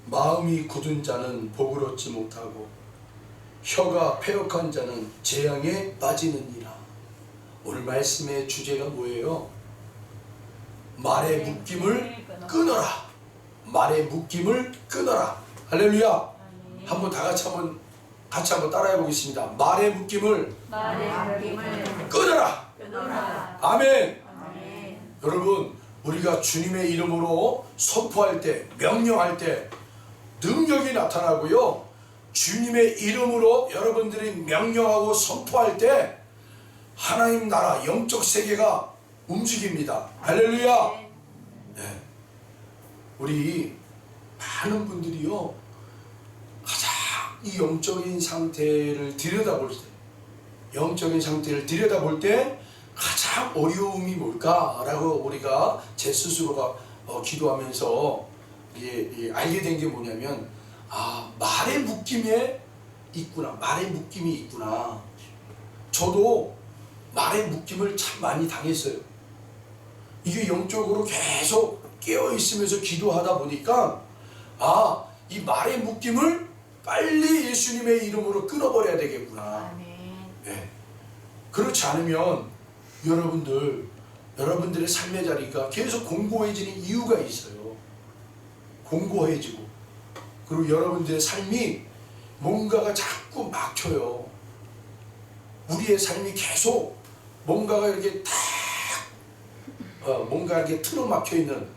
마음이 굳은 자는 복을 얻지 못하고 혀가 패역한 자는 재앙에 빠지느니라. 오늘 말씀의 주제가 뭐예요? 말의 묶임을 끊어라. 말의 묶임을 끊어라. 할렐루야. 한번 다 같이 한번 따라해 보겠습니다. 말의 묶임을 끊어라. 아멘. 여러분, 우리가 주님의 이름으로 선포할 때, 명령할 때 능력이 나타나고요, 주님의 이름으로 여러분들이 명령하고 선포할 때 하나님 나라 영적 세계가 움직입니다. 할렐루야. 네. 우리 많은 분들이요, 가장 이 영적인 상태를 들여다볼 때 가장 어려움이 뭘까라고 우리가 제 스스로가 기도하면서 알게 된 게 뭐냐면, 말의 묶임에 있구나. 말의 묶임이 있구나. 저도 말의 묶임을 참 많이 당했어요. 이게 영적으로 계속 깨어있으면서 기도하다 보니까 이 말의 묶임을 빨리 예수님의 이름으로 끊어버려야 되겠구나. 네. 그렇지 않으면 여러분들의 삶의 자리가 계속 공고해지는 이유가 있어요. 공고해지고, 그리고 여러분들의 삶이 뭔가가 자꾸 막혀요. 우리의 삶이 계속 뭔가가 이렇게 뭔가 이렇게 틀어막혀 있는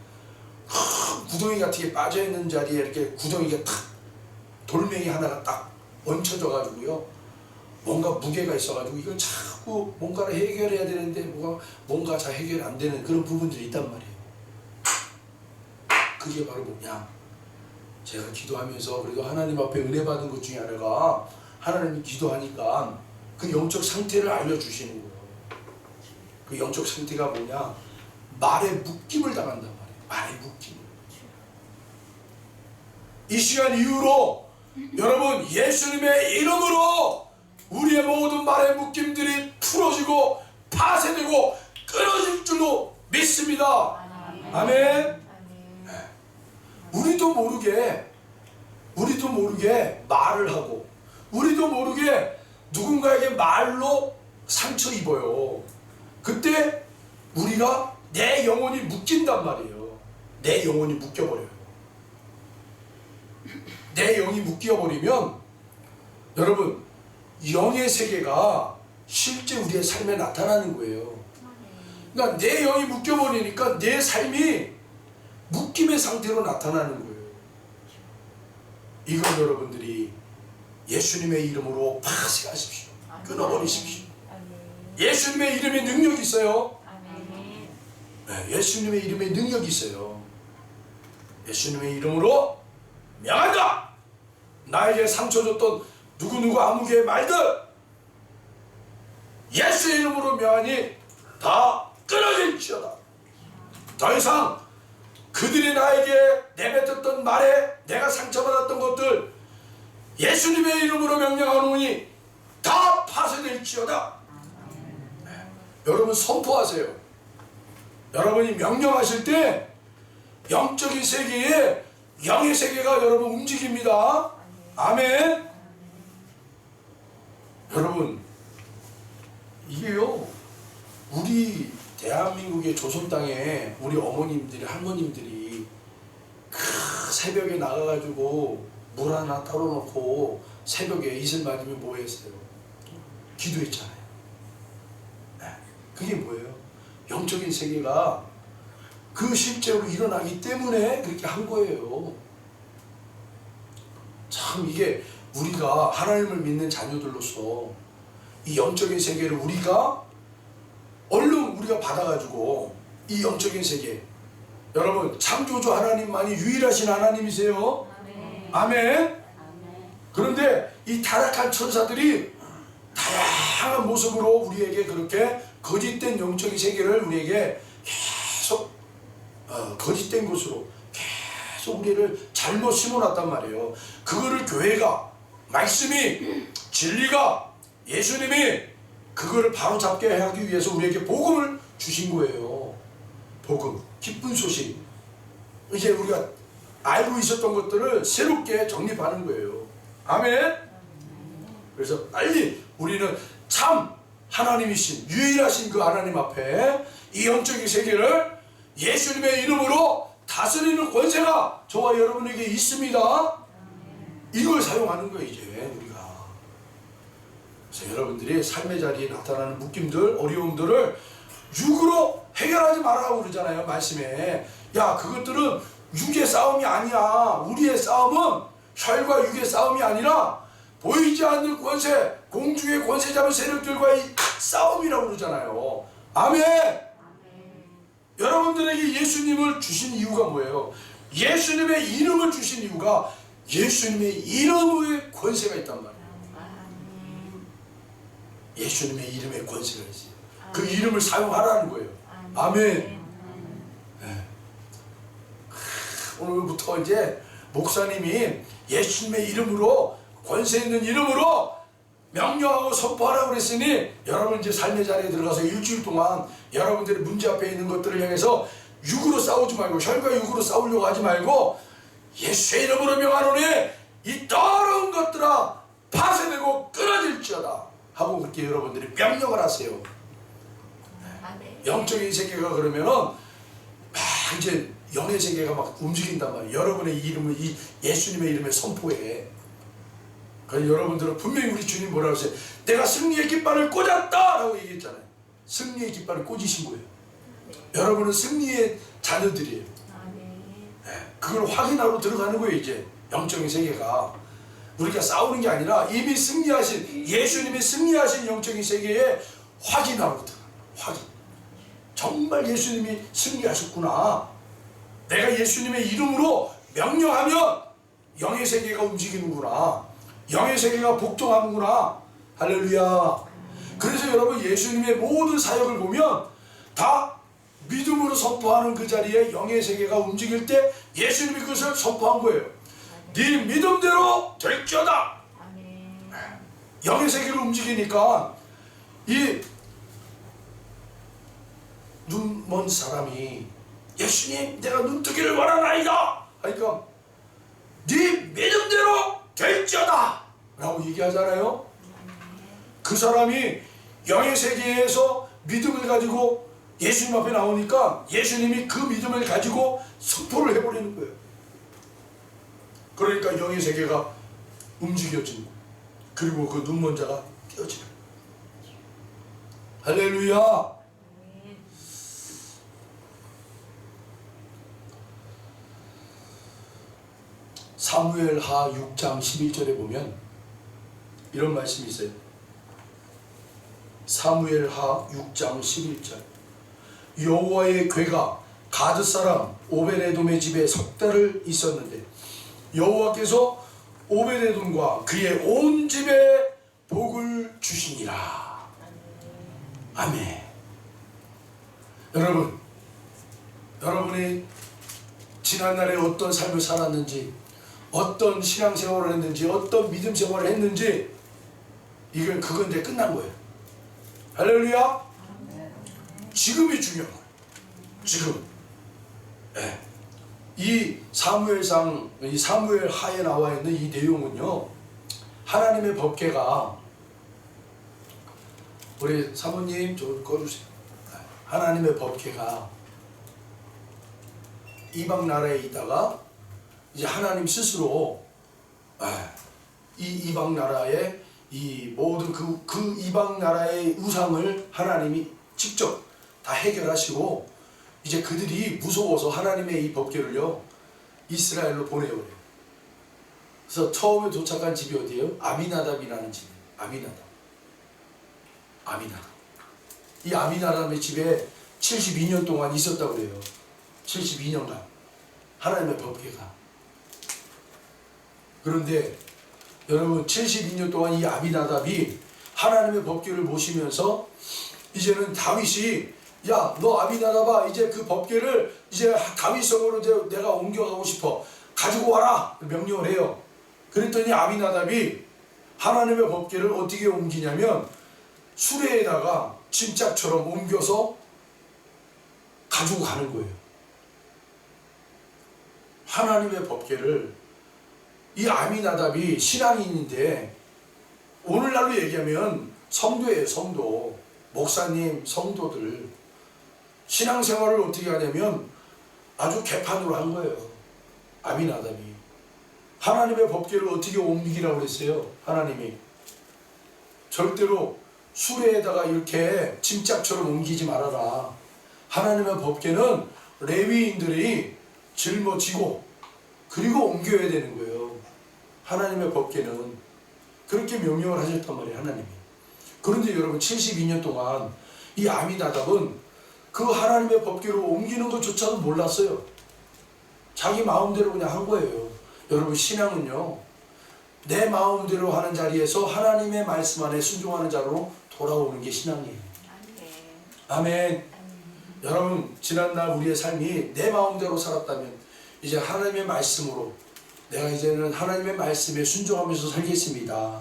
구덩이 같은 게 빠져 있는 자리에 이렇게 구덩이가 돌멩이 하나가 딱 얹혀져 가지고요, 뭔가 무게가 있어 가지고 이걸 자꾸 뭔가를 해결해야 되는데 뭔가 잘 해결이 안 되는 그런 부분들이 있단 말이에요. 그게 바로 뭐냐? 제가 기도하면서 그래도 하나님 앞에 은혜 받은 것 중에 하나가, 하나님이 기도하니까 그 영적 상태를 알려주시는 거예요. 그 영적 상태가 뭐냐? 말의 묶임을 당한단 말이에요. 말의 묶임. 이 시간 이후로 여러분, 예수님의 이름으로 우리의 모든 말의 묶임들이 풀어지고 파쇄되고 끊어질 줄로 믿습니다. 아멘. 우리도 모르게 말을 하고, 우리도 모르게 누군가에게 말로 상처 입어요. 그때 우리가 내 영혼이 묶인단 말이에요. 내 영혼이 묶여버려요. 내 영이 묶여버리면 여러분, 영의 세계가 실제 우리의 삶에 나타나는 거예요. 그러니까 내 영이 묶여버리니까 내 삶이 묶임의 상태로 나타나는 거예요. 이건 여러분들이 예수님의 이름으로 파쇄하십시오. 끊어버리십시오. 예수님의 이름에 능력이 있어요. 네, 예수님의 이름에 능력이 있어요. 예수님의 이름으로 명한다. 나에게 상처 줬던 누구누구 아무개의 말들, 예수의 이름으로 명하니 다 끊어질지어다. 더 이상 그들이 나에게 내뱉었던 말에 내가 상처받았던 것들 예수님의 이름으로 명령하노니 다 파쇄될지어다. 네. 여러분 선포하세요. 여러분이 명령하실 때 영적인 세계에 영의 세계가 여러분 움직입니다. 아멘. 여러분, 이게요, 우리 대한민국의 조선 땅에 우리 어머님들이, 할머님들이 새벽에 나가가지고 물 하나 따로놓고 새벽에 이슬 맞으면 뭐 했어요? 기도했잖아요. 네. 그게 뭐예요? 영적인 세계가 그 실제로 일어나기 때문에 그렇게 한 거예요. 참, 이게 우리가 하나님을 믿는 자녀들로서 이 영적인 세계를 얼른 우리가 받아가지고 이 영적인 세계, 여러분, 창조주 하나님만이 유일하신 하나님이세요. 아멘. 그런데 이 타락한 천사들이 다양한 모습으로 우리에게 그렇게 거짓된 영적인 세계를 우리에게 계속 거짓된 것으로 계속 우리를 잘못 심어놨단 말이에요. 그거를 교회가, 말씀이, 진리가, 예수님이 그거를 바로잡게 하기 위해서 우리에게 복음을 주신 거예요. 복음, 기쁜 소식. 이제 우리가 알고 있었던 것들을 새롭게 정립하는 거예요. 아멘. 그래서 빨리 우리는 참 하나님이신 유일하신 그 하나님 앞에 이 영적인 세계를 예수님의 이름으로 다스리는 권세가 저와 여러분에게 있습니다. 이걸 사용하는 거예요 이제 우리가. 그래서 여러분들이 삶의 자리에 나타나는 묶임들, 어려움들을 육으로 해결하지 말라고 그러잖아요 말씀에. 야, 그것들은 육의 싸움이 아니야. 우리의 싸움은 혈과 육의 싸움이 아니라 보이지 않는 권세, 공중의 권세 잡은 세력들과의 싸움이라고 그러잖아요. 아멘. 여러분들에게 예수님을 주신 이유가 뭐예요? 예수님의 이름을 주신 이유가 예수님의 이름의 권세가 있단 말이에요. 예수님의 이름의 권세가 있어요. 그 이름을 사용하라는 거예요. 아멘. 네. 오늘부터 이제 목사님이 예수님의 이름으로, 권세 있는 이름으로 명령하고 선포하라고 그랬으니 여러분 이제 삶의 자리에 들어가서 일주일 동안 여러분들이 문제 앞에 있는 것들을 향해서 육으로 싸우지 말고, 혈과 육으로 싸우려고 하지 말고 예수의 이름으로 명하노니 이 더러운 것들아 파쇄되고 끊어질지어다 하고 그렇게 여러분들이 명령을 하세요. 영적인 세계가 그러면은 막 이제 영의 세계가 막 움직인단 말이에요. 여러분의 이름을 이 예수님의 이름에 선포해. 그래서 여러분들은 분명히 우리 주님 뭐라고 했어요? 내가 승리의 깃발을 꽂았다 라고 얘기했잖아요. 승리의 깃발을 꽂으신 거예요. 여러분은 승리의 자녀들이에요. 네, 그걸 확인하러 들어가는 거예요. 이제 영적인 세계가 우리가 싸우는 게 아니라 이미 승리하신, 예수님이 승리하신 영적인 세계에 확인하러 들어가요. 확인. 정말 예수님이 승리하셨구나. 내가 예수님의 이름으로 명령하면 영의 세계가 움직이는구나. 영의 세계가 복종하는구나. 할렐루야. 그래서 여러분 예수님의 모든 사역을 보면 다 믿음으로 선포하는 그 자리에 영의 세계가 움직일 때 예수님이 그것을 선포한 거예요. 네 믿음대로 될지어다. 영의 세계를 움직이니까 이 눈먼 사람이 예수님 내가 눈뜨기를 원하나이다 하니까 네 믿음대로 될지어다 라고 얘기하잖아요. 그 사람이 영의 세계에서 믿음을 가지고 예수님 앞에 나오니까 예수님이 그 믿음을 가지고 선포를 해버리는 거예요. 그러니까 영의 세계가 움직여지고 그리고 그 눈먼 자가 떼어지는 거예요. 할렐루야. 사무엘하 6장 11절에 보면 이런 말씀이 있어요. 사무엘하 6장 11절 여호와의 궤가 가드 사람 오베데돔의 집에 석 달을 있었는데 여호와께서 오베데돔과 그의 온 집에 복을 주시니라. 아멘. 여러분이 지난날에 어떤 삶을 살았는지, 어떤 신앙생활을 했는지, 어떤 믿음 생활을 했는지, 그건 이제 끝난 거예요. 할렐루야. 지금이 중요한 거예요. 지금. 네. 이 사무엘상, 이 사무엘 하에 나와 있는 이 내용은요, 하나님의 법궤가, 우리 사모님 좀 꺼주세요. 하나님의 법궤가 이방 나라에 있다가 이제 하나님 스스로 이 이방 나라의 이 모든 그 이방 나라의 우상을 하나님이 직접 다 해결하시고 이제 그들이 무서워서 하나님의 이 법궤를요 이스라엘로 보내버려요. 그래서 처음에 도착한 집이 어디예요? 아미나답이라는 집이에요. 아미나답. 이 아미나답의 집에 72년 동안 있었다고 그래요. 72년간 하나님의 법궤가. 그런데 여러분 72년 동안 이 아미나답이 하나님의 법궤를 모시면서 이제는 다윗이 야, 너 아미나답아 이제 그 법궤를 이제 다윗성으로 이제 내가 옮겨가고 싶어. 가지고 와라. 명령을 해요. 그랬더니 아미나답이 하나님의 법궤를 어떻게 옮기냐면 수레에다가 짐짝처럼 옮겨서 가지고 가는 거예요. 하나님의 법궤를 이 아미나답이 신앙인인데 오늘날로 얘기하면 성도예요. 성도, 목사님, 성도들 신앙생활을 어떻게 하냐면 아주 개판으로 한 거예요. 아미나답이 하나님의 법궤를 어떻게 옮기라고 그랬어요. 하나님이 절대로 수레에다가 이렇게 짐짝처럼 옮기지 말아라. 하나님의 법궤는 레위인들이 짊어지고 그리고 옮겨야 되는 거예요. 하나님의 법궤는 그렇게 명령을 하셨단 말이에요. 하나님이. 그런데 여러분 72년 동안 이 아미나답은 그 하나님의 법궤를 옮기는 것조차도 몰랐어요. 자기 마음대로 그냥 한 거예요. 여러분 신앙은요, 내 마음대로 하는 자리에서 하나님의 말씀 안에 순종하는 자로 돌아오는 게 신앙이에요. 아멘. 여러분 지난날 우리의 삶이 내 마음대로 살았다면 이제 하나님의 말씀으로 내가 이제는 하나님의 말씀에 순종하면서 살겠습니다.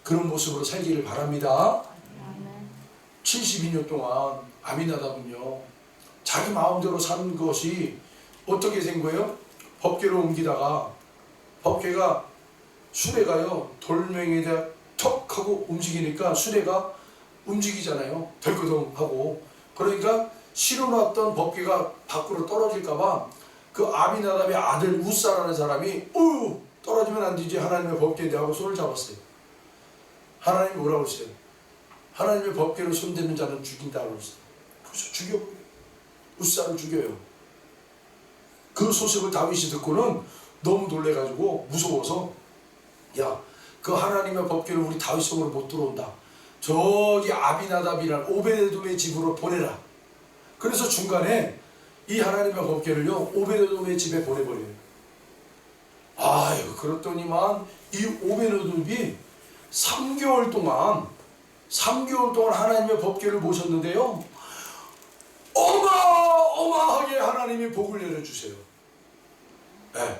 그런 모습으로 살기를 바랍니다. 72년 동안 아미나답은요, 자기 마음대로 사는 것이 어떻게 된 거예요? 법궤를 옮기다가 법궤가 수레가요 돌멩이에다 턱 하고 움직이니까 수레가 움직이잖아요. 덜그덩하고. 그러니까 실어놨던 법궤가 밖으로 떨어질까봐 그 아미나답의 아들 우사라는 사람이 떨어지면 안 되지, 하나님의 법궤인데 하고 손을 잡았어요. 하나님이 뭐라고 했어요? 하나님의 법궤를 손대는 자는 죽인다고 했어요. 그래서 죽여버려요. 우사를 죽여요. 그 소식을 다윗이 듣고는 너무 놀래가지고 무서워서 야, 그 하나님의 법궤를 우리 다윗 성으로 못 들어온다. 저기 아비나답이라는 오베데돔의 집으로 보내라. 그래서 중간에 이 하나님의 법궤를요 오베데돔의 집에 보내버려요. 아유, 그랬더니만 이 오베데돔이 3개월 동안 하나님의 법궤를 모셨는데요, 어마어마하게 하나님이 복을 내려주세요. 네.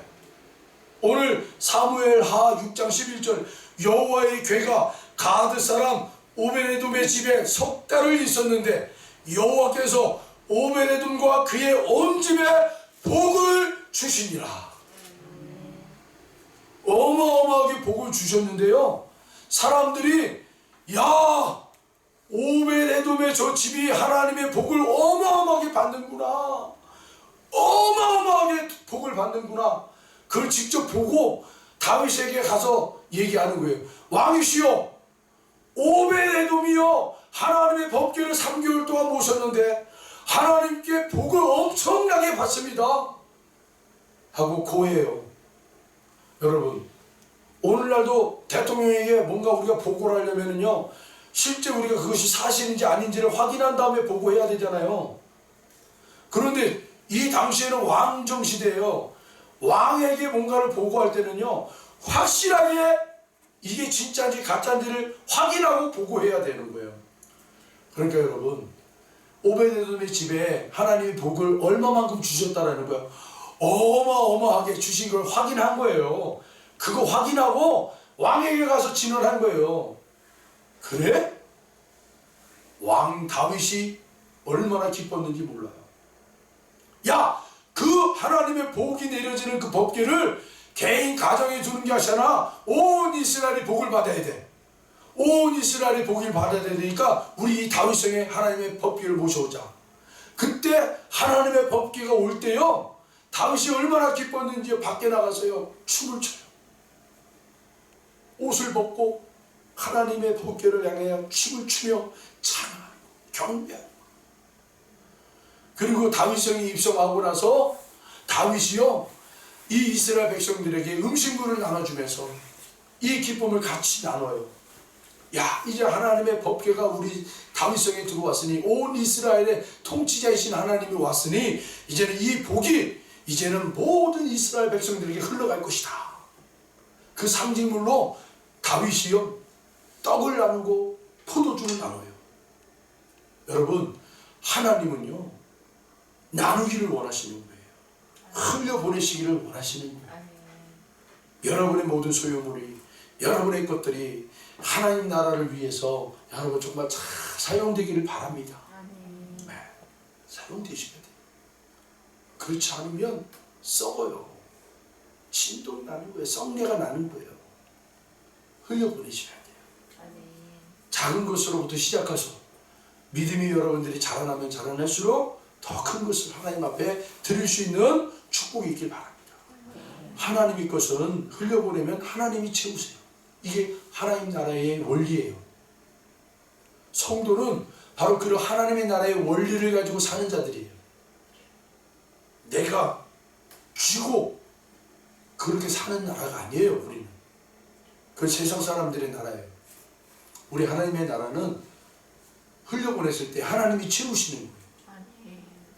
오늘 사무엘하 6장 11절 여호와의 궤가 가드 사람 오베데돔의 집에 석 달을 있었는데 여호와께서 오베데돔과 그의 온 집에 복을 주시니라. 어마어마하게 복을 주셨는데요, 사람들이 야, 오베데돔의 저 집이 하나님의 복을 어마어마하게 받는구나, 어마어마하게 복을 받는구나, 그걸 직접 보고 다윗에게 가서 얘기하는 거예요. 왕이시여, 오베데돔이요 하나님의 법궤를 3개월 동안 모셨는데 하나님께 복을 엄청나게 받습니다 하고 고해요. 여러분, 오늘날도 대통령에게 뭔가 우리가 보고를 하려면요, 실제 우리가 그것이 사실인지 아닌지를 확인한 다음에 보고해야 되잖아요. 그런데 이 당시에는 왕정 시대예요. 왕에게 뭔가를 보고할 때는요, 확실하게 이게 진짜인지 가짜인지를 확인하고 보고해야 되는 거예요. 그러니까 여러분, 오베데돔의 집에 하나님이 복을 얼마만큼 주셨다라는 거예요. 어마어마하게 주신 걸 확인한 거예요. 그거 확인하고 왕에게 가서 진언한 거예요. 그래? 왕 다윗이 얼마나 기뻤는지 몰라요. 야, 그 하나님의 복이 내려지는 그 법궤를 개인 가정에 두는 게 아니라 온 이스라엘이 복을 받아야 돼. 온 이스라엘이 복을 받아야 되니까 우리 이 다윗성에 하나님의 법궤를 모셔오자. 그때 하나님의 법궤가 올 때요, 다윗이 얼마나 기뻤는지 밖에 나가서요 춤을 춰요. 옷을 벗고 하나님의 법궤를 향해 춤을 추며 찬양하고 경배하고. 그리고 다윗성이 입성하고 나서 다윗이요 이 이스라엘 백성들에게 음식물을 나눠주면서 이 기쁨을 같이 나눠요. 야, 이제 하나님의 법궤가 우리 다윗성에 들어왔으니, 온 이스라엘의 통치자이신 하나님이 왔으니 이제는 이 복이 이제는 모든 이스라엘 백성들에게 흘러갈 것이다. 그 상징물로 다윗이요 떡을 나누고 포도주를 나눠요. 여러분, 하나님은요 나누기를 원하시는 거예요. 흘려보내시기를 원하시는 거예요. 여러분의 모든 소유물이, 여러분의 것들이 하나님 나라를 위해서 여러분 정말 잘 사용되기를 바랍니다. 네, 사용되셔야 돼요. 그렇지 않으면 썩어요. 진동이 나는 거예요. 썩내가 나는 거예요. 흘려보내셔야 돼요. 작은 것으로부터 시작해서 믿음이 여러분들이 자라나면 자라날수록 더 큰 것을 하나님 앞에 드릴 수 있는 축복이 있길 바랍니다. 하나님의 것은 흘려보내면 하나님이 채우세요. 이게 하나님 나라의 원리예요. 성도는 바로 그런 하나님의 나라의 원리를 가지고 사는 자들이에요. 내가 쥐고 그렇게 사는 나라가 아니에요. 우리는 그 세상 사람들의 나라예요. 우리 하나님의 나라는 흘려보냈을 때 하나님이 채우시는 거예요.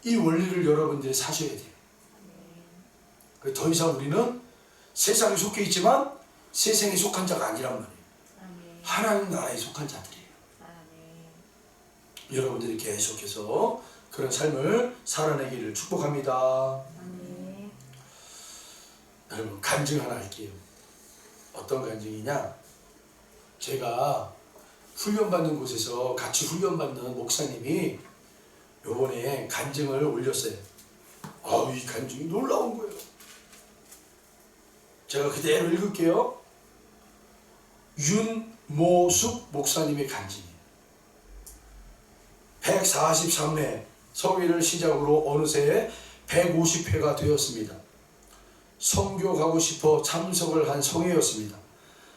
이 원리를 여러분들이 사셔야 돼요. 더 이상 우리는 세상에 속해 있지만 세상에 속한 자가 아니란 말이에요. 하나님 나라에 속한 자들이에요. 여러분들이 계속해서 그런 삶을 살아내기를 축복합니다. 여러분, 간증 하나 할게요. 어떤 간증이냐? 제가 훈련받는 곳에서 같이 훈련받는 목사님이 요번에 간증을 올렸어요. 이 간증이 놀라운 거예요. 제가 그대로 읽을게요. 윤모숙 목사님의 간증이에요. 143회 성회를 시작으로 어느새 150회가 되었습니다. 선교 가고 싶어 참석을 한 성회였습니다.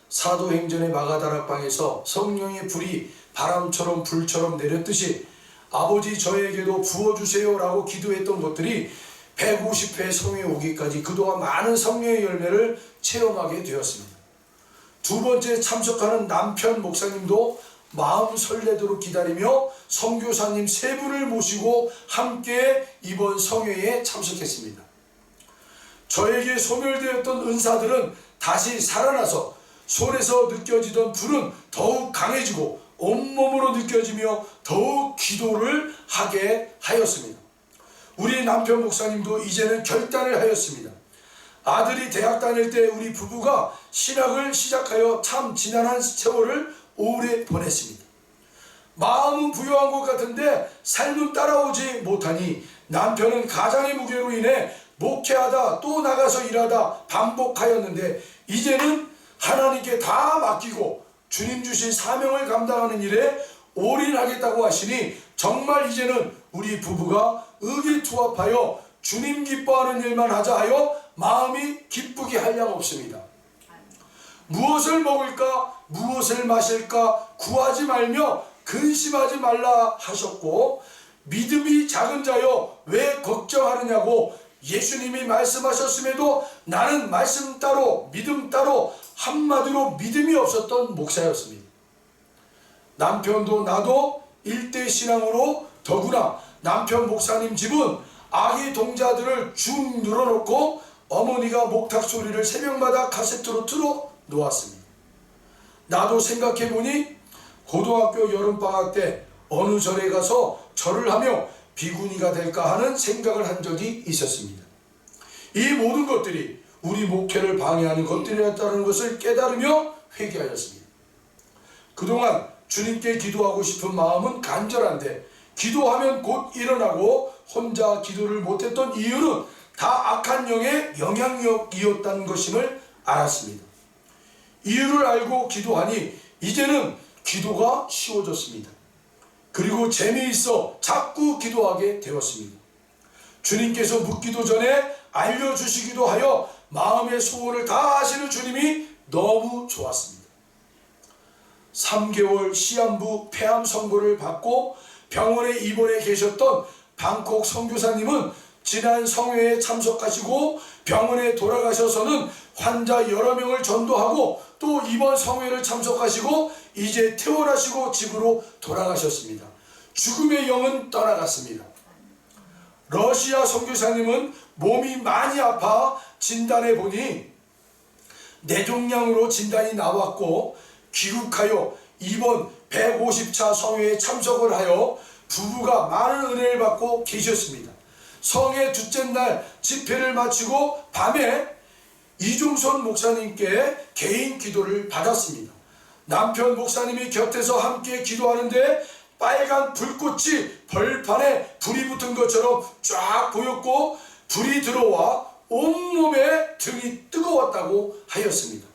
사도행전의 마가다락방에서 성령의 불이 바람처럼 불처럼 내렸듯이 아버지 저에게도 부어주세요 라고 기도했던 것들이 150회 성회 오기까지 그동안 많은 성령의 열매를 체험하게 되었습니다. 두 번째 참석하는 남편 목사님도 마음 설레도록 기다리며 선교사님 세 분을 모시고 함께 이번 성회에 참석했습니다. 저에게 소멸되었던 은사들은 다시 살아나서 손에서 느껴지던 불은 더욱 강해지고 온몸으로 느껴지며 더욱 기도를 하게 하였습니다. 우리 남편 목사님도 이제는 결단을 하였습니다. 아들이 대학 다닐 때 우리 부부가 신학을 시작하여 참 지난한 세월을 오래 보냈습니다. 마음은 부유한 것 같은데 삶은 따라오지 못하니 남편은 가장의 무게로 인해 목회하다 또 나가서 일하다 반복하였는데 이제는 하나님께 다 맡기고 주님 주신 사명을 감당하는 일에 올인하겠다고 하시니 정말 이제는 우리 부부가 의기투합하여 주님 기뻐하는 일만 하자 하여 마음이 기쁘게 할 양 없습니다. 무엇을 먹을까 무엇을 마실까 구하지 말며 근심하지 말라 하셨고 믿음이 작은 자여 왜 걱정하느냐고 예수님이 말씀하셨음에도 나는 말씀 따로 믿음 따로 한마디로 믿음이 없었던 목사였습니다. 남편도 나도 일대 신앙으로 더구나 남편 목사님 집은 아기 동자들을 쭉 늘어놓고 어머니가 목탁 소리를 새벽마다 카세트로 틀어 놓았습니다. 나도 생각해보니 고등학교 여름방학 때 어느 절에 가서 절을 하며 비구니가 될까 하는 생각을 한 적이 있었습니다. 이 모든 것들이 우리 목회를 방해하는 것들이었다는 것을 깨달으며 회개하였습니다. 그동안 주님께 기도하고 싶은 마음은 간절한데 기도하면 곧 일어나고 혼자 기도를 못했던 이유는 다 악한 영의 영향력이었다는 것임을 알았습니다. 이유를 알고 기도하니 이제는 기도가 쉬워졌습니다. 그리고 재미있어 자꾸 기도하게 되었습니다. 주님께서 묻기도 전에 알려주시기도 하여 마음의 소원을 다 하시는 주님이 너무 좋았습니다. 3개월 시한부 폐암 선고를 받고 병원에 입원해 계셨던 방콕 선교사님은 지난 성회에 참석하시고 병원에 돌아가셔서는 환자 여러 명을 전도하고 또 이번 성회를 참석하시고 이제 퇴원하시고 집으로 돌아가셨습니다. 죽음의 영은 떠나갔습니다. 러시아 선교사님은 몸이 많이 아파 진단해 보니 뇌종양으로 진단이 나왔고 귀국하여 이번 150차 성회에 참석을 하여 부부가 많은 은혜를 받고 계셨습니다. 성회 둘째 날 집회를 마치고 밤에 이중선 목사님께 개인 기도를 받았습니다. 남편 목사님이 곁에서 함께 기도하는데 빨간 불꽃이 벌판에 불이 붙은 것처럼 쫙 보였고 불이 들어와 온몸에 등이 뜨거웠다고 하였습니다.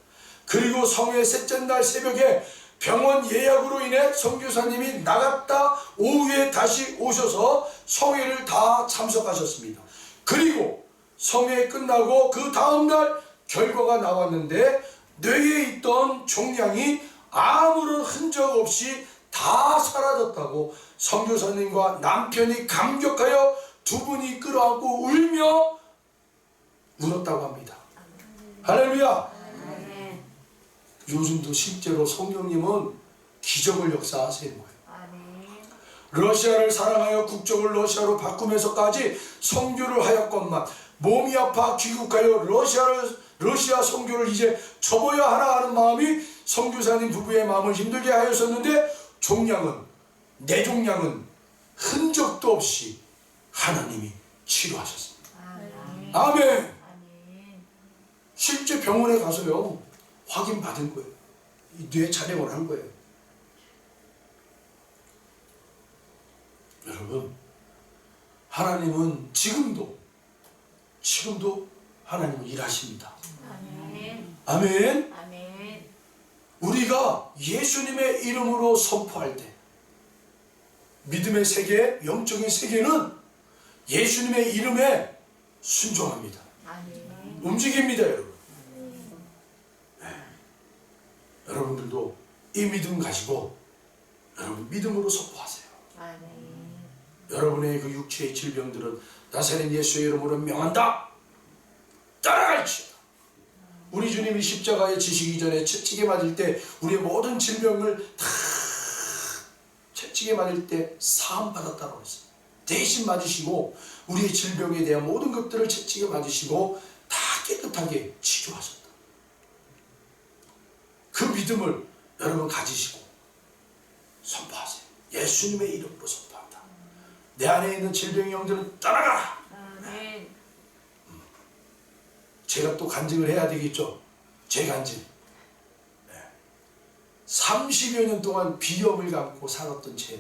그리고 성회 셋째 날 새벽에 병원 예약으로 인해 선교사님이 나갔다 오후에 다시 오셔서 성회를 다 참석하셨습니다. 그리고 성회 끝나고 그 다음날 결과가 나왔는데 뇌에 있던 종양이 아무런 흔적 없이 다 사라졌다고 선교사님과 남편이 감격하여 두 분이 끌어안고 울며 울었다고 합니다. 할렐루야. 요즘도 실제로 성령님은 기적을 역사하시는 거예요. 러시아를 사랑하여 국적을 러시아로 바꾸면서까지 선교를 하였건만 몸이 아파 귀국하여 러시아 선교를 이제 접어야 하나 하는 마음이 선교사님 부부의 마음을 힘들게 하였었는데 뇌종양은 흔적도 없이 하나님이 치료하셨습니다. 아멘. 실제 병원에 가서요 확인 받은 거예요. 뇌 촬영을 한 거예요. 여러분, 하나님은 지금도 하나님은 일하십니다. 아멘. 우리가 예수님의 이름으로 선포할 때 믿음의 세계, 영적인 세계는 예수님의 이름에 순종합니다. 움직입니다, 여러분. 여러분들도 이 믿음 가지고 여러분 믿음으로 선포하세요. 여러분의 그 육체의 질병들은 나사렛 예수의 이름으로 명한다. 따라갈지어다. 우리 주님이 십자가에 지시기 전에 채찍에 맞을 때 우리의 모든 질병을 다 채찍에 맞을 때 사함 받았다고 했어요. 대신 맞으시고 우리의 질병에 대한 모든 것들을 채찍에 맞으시고 다 깨끗하게 치료하셨다. 그 믿음을 여러분 가지시고 선포하세요. 예수님의 이름으로 선포한다. 내 안에 있는 질병의 영들은 떠나가라. 제가 또 간증을 해야 되겠죠. 제 간증. 30여 년 동안 비염을 갖고 살았던 채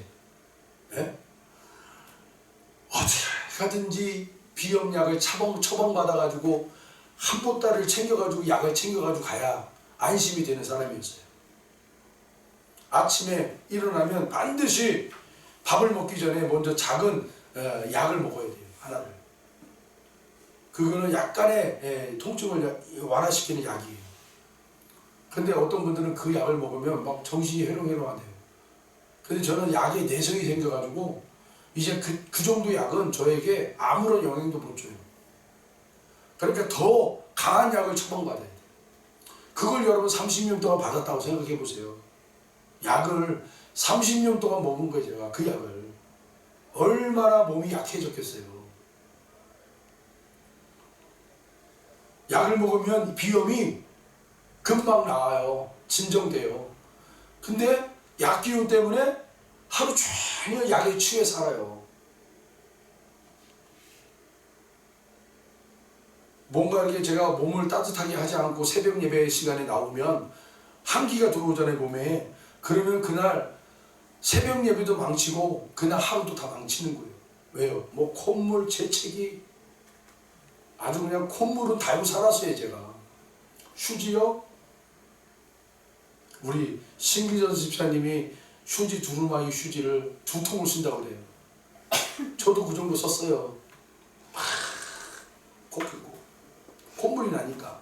어떻게 하든지 비염약을 처방받아가지고 한 보따리를 챙겨가지고 약을 챙겨가지고 가야 안심이 되는 사람이었어요. 아침에 일어나면 반드시 밥을 먹기 전에 먼저 작은 약을 먹어야 돼요. 하나를. 그거는 약간의 통증을 완화시키는 약이에요. 근데 어떤 분들은 그 약을 먹으면 막 정신이 해롱해롱하대요. 근데 저는 약에 내성이 생겨가지고 이제 그 정도 약은 저에게 아무런 영향도 못 줘요. 그러니까 더 강한 약을 처방받아야 돼요. 그걸 여러분 30년 동안 받았다고 생각해 보세요. 약을 30년 동안 먹은 거예요. 제가 그 약을. 얼마나 몸이 약해졌겠어요. 약을 먹으면 비염이 금방 나아요. 진정돼요. 근데 약 기운 때문에 하루 종일 약에 취해 살아요. 뭔가 이렇게 제가 몸을 따뜻하게 하지 않고 새벽 예배 시간에 나오면 한기가 들어오잖아요, 몸에. 그러면 그날 새벽 예배도 망치고 그날 하루도 다 망치는 거예요. 왜요? 뭐 콧물, 재채기 아주 그냥 콧물은 달고 살았어요, 제가. 휴지요? 우리 신기전 집사님이 휴지 두루마리 휴지를 2통을 쓴다고 그래요. 저도 그 정도 썼어요. 콧물고 콧물이 나니까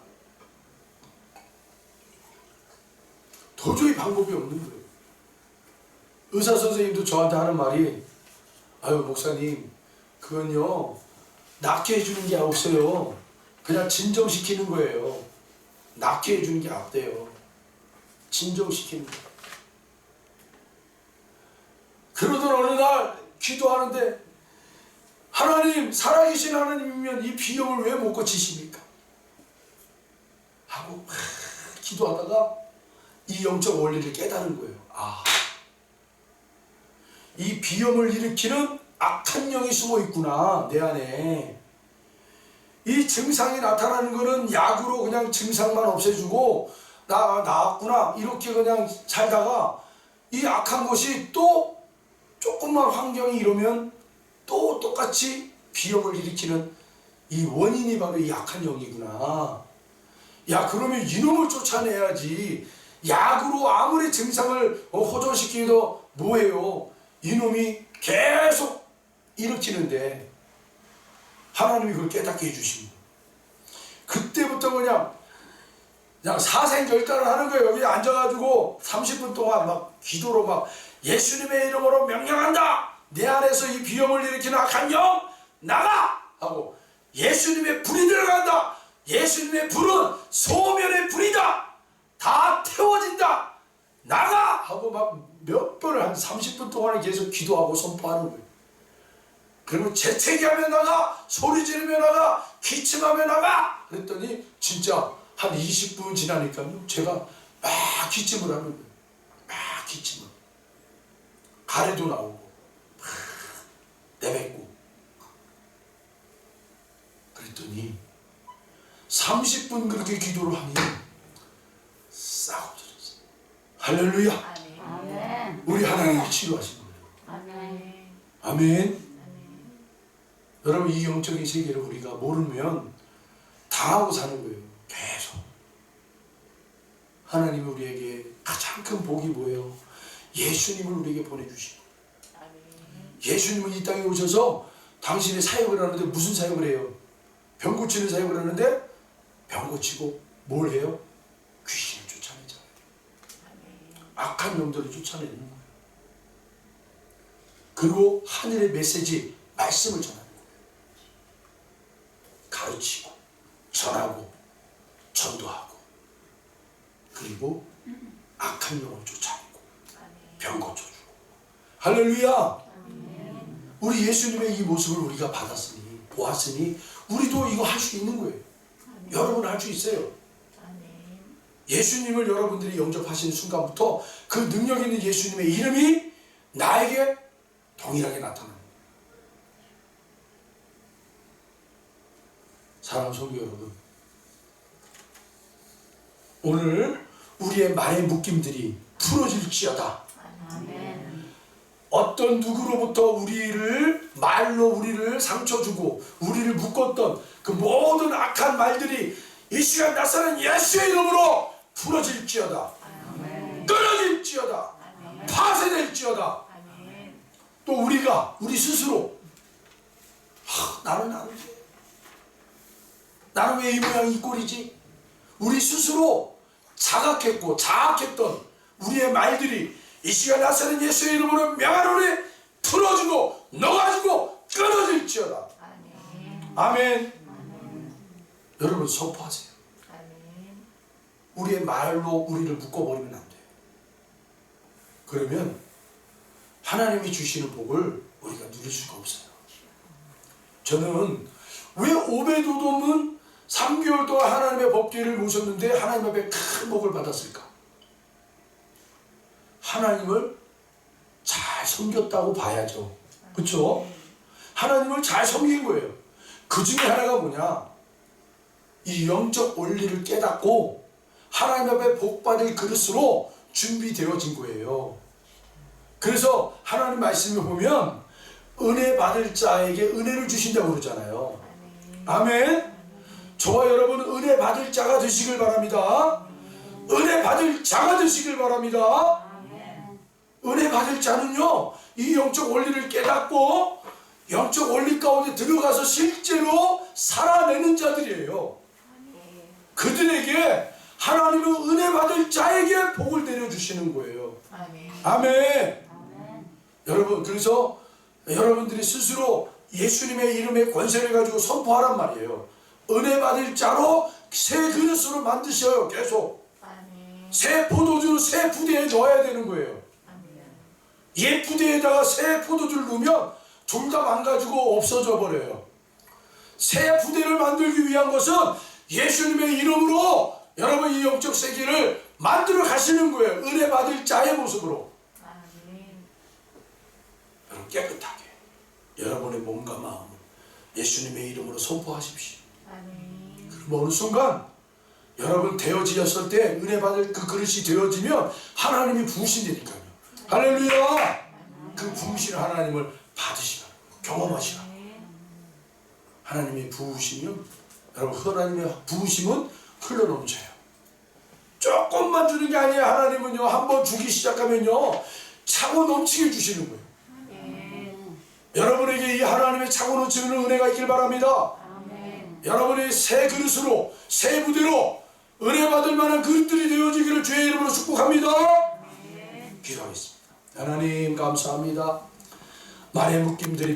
도저히 방법이 없는 거예요. 의사 선생님도 저한테 하는 말이 아유 목사님 그건요 낫게 해주는 게 없어요. 그냥 진정시키는 거예요. 낫게 해주는 게 없대요. 진정시키는 거. 그러던 어느 날 기도하는데 하나님 살아계신 하나님이면 이 비염을 왜 못 고치십니까? 하고 기도하다가 이 영적 원리를 깨달은 거예요. 이 비염을 일으키는 악한 영이 숨어 있구나 내 안에. 이 증상이 나타나는 거는 약으로 그냥 증상만 없애주고 나 나았구나 이렇게 그냥 살다가 이 악한 것이 또 조금만 환경이 이러면 또 똑같이 비염을 일으키는 이 원인이 바로 이 악한 영이구나. 야, 그러면 이놈을 쫓아내야지. 약으로 아무리 증상을 호전시키도 뭐예요? 이놈이 계속 일으키는데 하나님이 그걸 깨닫게 해주신 거예요. 그때부터 그냥 사생결단을 하는 거예요. 여기 앉아가지고 30분 동안 막 기도로 막 예수님의 이름으로 명령한다. 내 안에서 이 비염을 일으키는 악한 영 나가! 하고 예수님의 불이 들어간다. 예수님의 불은 소멸의 불이다. 다 태워진다. 나가! 하고 막 몇 번을 한 30분 동안 계속 기도하고 선포하는 거예요. 그러면 재채기하며 나가, 소리 지르며 나가, 기침하며 나가. 그랬더니 진짜 한 20분 지나니까 제가 막 기침을 하는 거예요. 막 기침을. 가래도 나오고 막 내뱉고. 그랬더니 30분 그렇게 기도를 하니 싹 없어졌어요. 할렐루야. 아멘. 우리 하나님이 치료하신 거예요. 아멘. 아멘. 여러분, 이 영적인 세계를 우리가 모르면 당하고 사는 거예요. 계속. 하나님이 우리에게 가장 큰 복이 뭐예요? 예수님을 우리에게 보내주시고, 예수님은 이 땅에 오셔서 당신의 사역을 하는데 무슨 사역을 해요? 병 고치는 사역을 하는데 병 고치고 뭘 해요? 귀신을 쫓아내잖아요. 악한 영들을 쫓아내는 거예요. 그리고 하늘의 메시지, 말씀을 전하는 거예요. 가르치고 전하고 전도하고, 그리고 악한 영을 쫓아내고 병 고쳐주고. 할렐루야. 우리 예수님의 이 모습을 우리가 받았으니, 보았으니 우리도 이거 할 수 있는 거예요. 여러분 할 수 있어요. 예수님을 여러분들이 영접하시는 순간부터 그 능력 있는 예수님의 이름이 나에게 동일하게 나타납니다. 사랑하는 성도 여러분, 오늘 우리의 말의 묶임들이 풀어질지어다. 어떤 누구로부터 우리를 말로 우리를 상처 주고 우리를 묶었던 그 모든 악한 말들이 이 시간 나사는 예수의 이름으로 풀어질지어다. 끊어질지어다. 파쇄될지어다. 또 우리가 우리 스스로 나는 왜 이 모양이 이 꼴이지? 우리 스스로 자각했고 자학했던 우리의 말들이 이 시간 나서는 예수의 이름으로 명하노니 풀어주고 녹아주고 끊어질지어다. 아멘. 여러분 선포하세요. 우리의 말로 우리를 묶어버리면 안 돼요. 그러면 하나님이 주시는 복을 우리가 누릴 수가 없어요. 저는 왜 오베도돔은 3개월 동안 하나님의 법궤를 모셨는데 하나님 앞에 큰 복을 받았을까? 하나님을 잘 섬겼다고 봐야죠. 그렇죠? 하나님을 잘 섬긴 거예요. 그 중에 하나가 뭐냐? 이 영적 원리를 깨닫고 하나님 앞에 복받을 그릇으로 준비되어진 거예요. 그래서 하나님 말씀을 보면 은혜 받을 자에게 은혜를 주신다고 그러잖아요. 아멘. 저와 여러분 은혜 받을 자가 되시길 바랍니다. 은혜 받을 자가 되시길 바랍니다. 은혜 받을 자는요, 이 영적 원리를 깨닫고 영적 원리 가운데 들어가서 실제로 살아내는 자들이에요. 그들에게 하나님은 은혜 받을 자에게 복을 내려주시는 거예요. 아멘. 여러분, 그래서 여러분들이 스스로 예수님의 이름의 권세를 가지고 선포하란 말이에요. 은혜 받을 자로 새 그릇으로 만드셔요. 계속 새 포도주를 새 부대에 넣어야 되는 거예요. 옛 부대에다가 새 포도주를 넣으면 둘 다 망가지고 없어져 버려요. 새 부대를 만들기 위한 것은 예수님의 이름으로 여러분 이 영적 세계를 만들어 가시는 거예요. 은혜 받을 자의 모습으로. 여러분 깨끗하게 여러분의 몸과 마음을 예수님의 이름으로 선포하십시오. 그럼 어느 순간 여러분 되어지었을 때 은혜 받을 그 그릇이 되어지면 하나님이 부으신다니까요. 할렐루야. 그 부으신 하나님을 받으시라, 경험하시라. 하나님의 부으시면, 여러분 하나님의 부으심은 흘러넘쳐요. 조금만 주는 게 아니에요. 하나님은요, 한번 주기 시작하면요 차고 넘치게 주시는 거예요. 여러분에게 이 하나님의 차고 넘치는 은혜가 있길 바랍니다. 여러분이 새 그릇으로, 새 부대로 은혜 받을 만한 그릇들이 되어지기를 주의 이름으로 축복합니다. 기도하겠습니다. 하나님 감사합니다. 말의 묶임들이